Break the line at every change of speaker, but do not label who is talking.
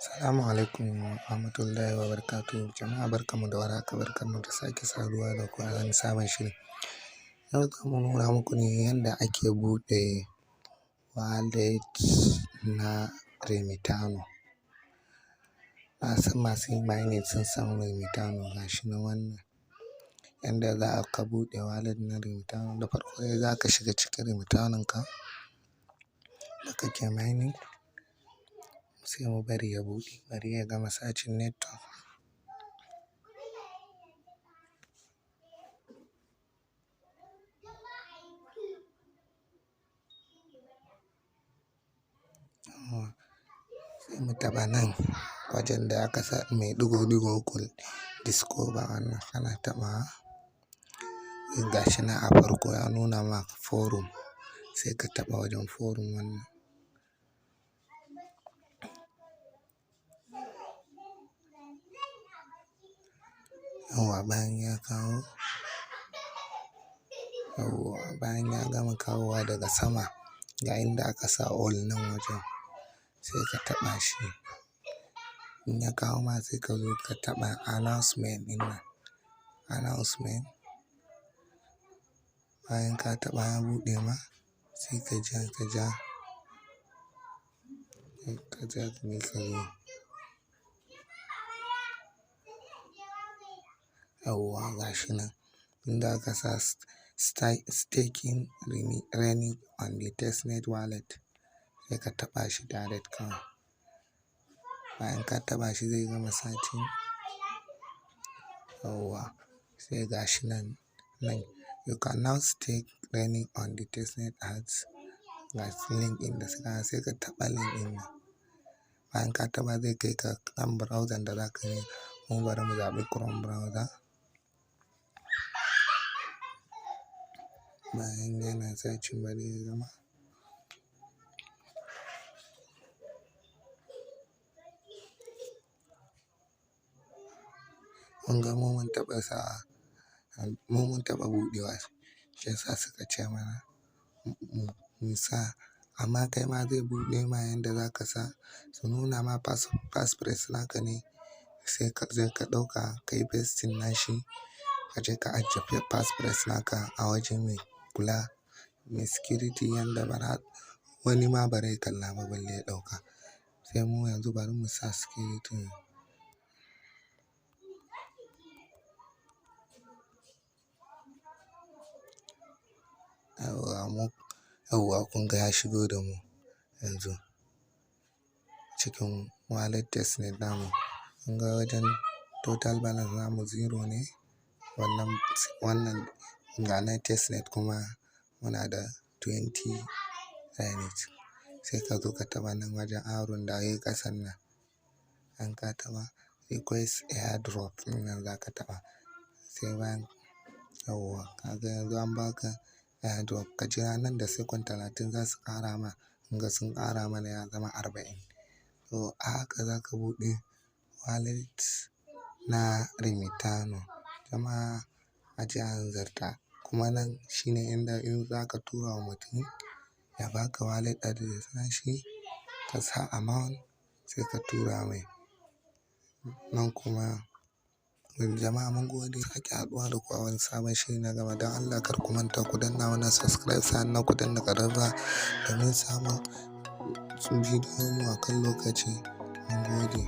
Assalamu alaikum wa rahmatullahi wa barakatuh. Jama'a barkanmu da warhaka, barkanmu da sake saduwa da ku a wani sabon shiri. Yau za mu nuna muku ne yadda ake buɗe wallet na remitano. Na san masu yin mining sun san remitano, ga shi nan wannan. Yanda za ka buɗe wallet na remitano, da farko dai za ka shiga cikin remitanonka da kake mining. Sai mu bari ya buɗe, bari ya gama searching network. Sai mu taɓa nan wajen da aka sa mai ɗigo-ɗigo uku discover wannan, kana taɓawa. Ga shi nan a farko ya nuna maka forum, sai ka taɓa wajen forum wannan. Bayan ya gama kawowa daga sama, ga inda aka sa all nan wajen, sai ka taɓa shi. In ya kawo ma sai ka zo ka taɓa announcement ɗin nan, announcement. Bayan ka taɓa ya buɗe ma, sai ka ja ka zo. Ga shi nan inda aka sa staking running on the testnet wallet, sai ka taɓa shi direct kawai. Bayan ka taɓa shi zai gama searching. Sai ga shi nan, you can now stake running on the testnet ads. Ga link ɗin da suka sai ka taɓa link ɗin nan. Bayan ka taɓa zai kai ka kan browser da za ka yi. Mu bari mu zaɓi Chrome browser. Bayan yana searching bari ya gama. Mun ga mun taɓa buɗewa, shi yasa suka ce mana mu sa. Amma kai ma zai buɗe ma yanda za ka sa, su nuna ma passphrase naka ne, sai ka ɗauka ka yi pasting nashi, ka je ka ajiye passphrase naka a waje mai kula, mai security, yanda wani ma ba zai kalla ba balle ya ɗauka. Sai mu yanzu bari mu sa security. Kun ga ya shigo da mu yanzu cikin wallet testnet namu. Kun ga wajen total balance namu 0 ne. Wannan ga na testnet kuma muna da 20 remit. Sai ka zo ka taɓa nan wajen arrow da yayi ƙasan nan. An ka taɓa request airdrop ɗin nan za ka taɓa. Sai bayan kaga yanzu an baka airdrop, ka jira nan da second 30 za su ƙara ma. Kun ga sun ƙara mana ya zama 40. To a haka za ka buɗe wallet na remitano. Jama'a a ji a hanzarta. Kuma nan shine inda in za ka tura wa mutum ya baka wallet address nashi, ka sa amount sai ka tura mai. Nan kuma jama'a mun gode sake haɗuwa da ku a wani sabon shiri na gaba. Don Allah kar ku manta ku danna mana subscribe, sannan ku danna ƙararrawa domin samun bidiyon mu a kan lokaci. Mun gode.